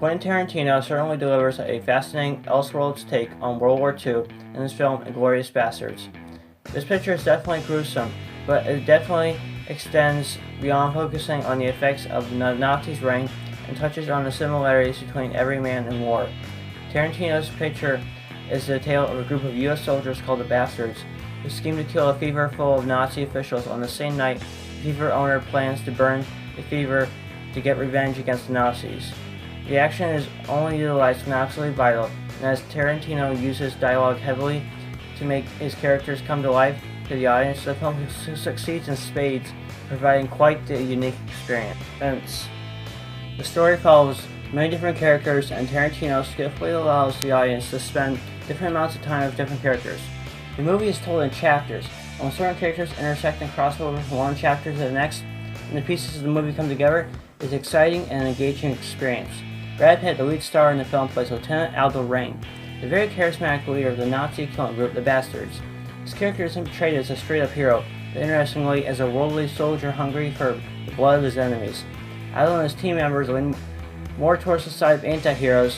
Quentin Tarantino certainly delivers a fascinating Elseworlds take on World War II in his film Inglorious Basterds. This picture is definitely gruesome, but it definitely extends beyond focusing on the effects of the Nazis' reign and touches on the similarities between every man in war. Tarantino's picture is the tale of a group of U.S. soldiers called the Basterds, who scheme to kill a fever full of Nazi officials on the same night the fever owner plans to burn the fever to get revenge against the Nazis. The action is only utilized when absolutely vital, and as Tarantino uses dialogue heavily to make his characters come to life to the audience, the film succeeds in spades, providing quite the unique experience. The story follows many different characters, and Tarantino skillfully allows the audience to spend different amounts of time with different characters. The movie is told in chapters, and when certain characters intersect and cross over from one chapter to the next, and the pieces of the movie come together, it's an exciting and engaging experience. Brad Pitt, the lead star in the film, plays Lieutenant Aldo Raine, the very charismatic leader of the Nazi killing group, the Basterds. His character isn't portrayed as a straight-up hero, but interestingly as a worldly soldier hungry for the blood of his enemies. Aldo and his team members lean more towards the side of anti-heroes,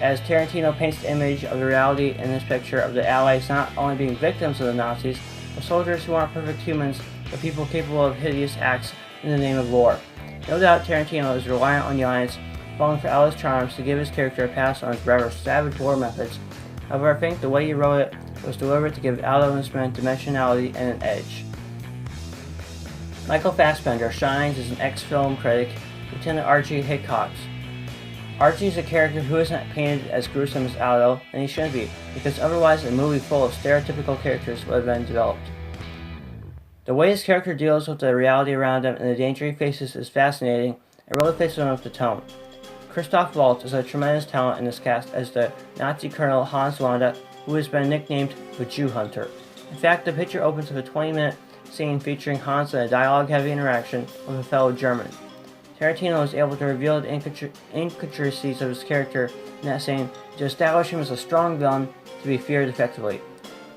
as Tarantino paints the image of the reality in this picture of the Allies not only being victims of the Nazis, but soldiers who aren't perfect humans, but people capable of hideous acts in the name of war. No doubt Tarantino is reliant on the audience, falling for Aldo's charms to give his character a pass on his rather savage war methods. However, I think the way he wrote it was deliberate to give Aldo and his men dimensionality and an edge. Michael Fassbender shines as an ex-film critic, Lieutenant Archie Hickox. Archie is a character who isn't painted as gruesome as Aldo, and he shouldn't be, because otherwise a movie full of stereotypical characters would have been developed. The way his character deals with the reality around him and the danger he faces is fascinating and really fits in with the tone. Christoph Waltz is a tremendous talent in this cast as the Nazi Colonel Hans Landa, who has been nicknamed the Jew Hunter. In fact, the picture opens with a 20-minute scene featuring Hans in a dialogue-heavy interaction with a fellow German. Tarantino is able to reveal the intricacies of his character in that scene to establish him as a strong villain to be feared effectively.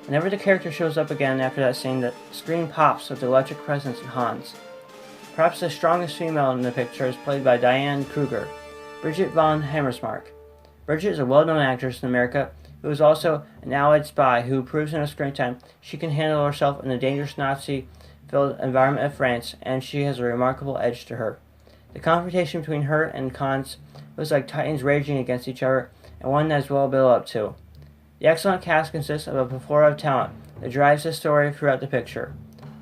Whenever the character shows up again after that scene, the screen pops with the electric presence of Hans. Perhaps the strongest female in the picture is played by Diane Kruger, Bridget von Hammersmark. Bridget is a well-known actress in America who is also an Allied spy who proves in her screen time she can handle herself in the dangerous Nazi-filled environment of France, and she has a remarkable edge to her. The confrontation between her and Hans was like titans raging against each other, and one that is well built up to. The excellent cast consists of a plethora of talent that drives the story throughout the picture.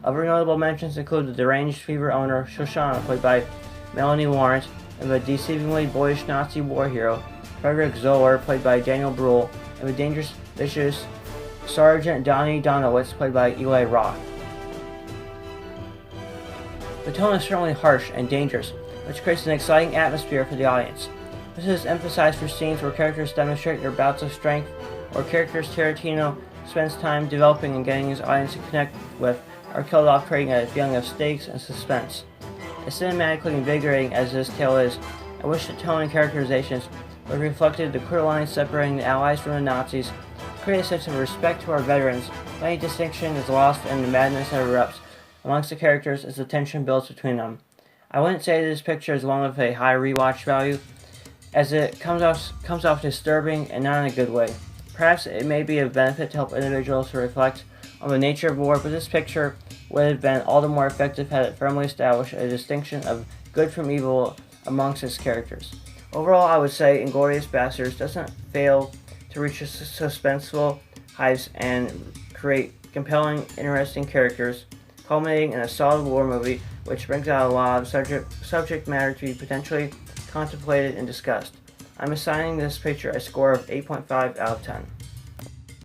Other notable mentions include the deranged fever owner Shoshana, played by Melanie Laurent, and the deceivingly boyish Nazi war hero Frederick Zoller, played by Daniel Bruhl, and the dangerous, vicious Sergeant Donnie Donowitz, played by Eli Roth. The tone is certainly harsh and dangerous, which creates an exciting atmosphere for the audience. This is emphasized for scenes where characters demonstrate their bouts of strength, or characters Tarantino spends time developing and getting his audience to connect with are killed off, creating a feeling of stakes and suspense. As cinematically invigorating as this tale is, I wish the tone and characterizations would have reflected the clear lines separating the Allies from the Nazis, to create a sense of respect to our veterans, but any distinction is lost and the madness that erupts amongst the characters as the tension builds between them. I wouldn't say this picture is one with a high rewatch value, as it comes off disturbing and not in a good way. Perhaps it may be of benefit to help individuals to reflect on the nature of war, but this picture would have been all the more effective had it firmly established a distinction of good from evil amongst its characters. Overall, I would say Inglorious Basterds doesn't fail to reach suspenseful heights and create compelling, interesting characters, culminating in a solid war movie which brings out a lot of subject matter to be potentially contemplated and discussed. I'm assigning this picture a score of 8.5 out of 10.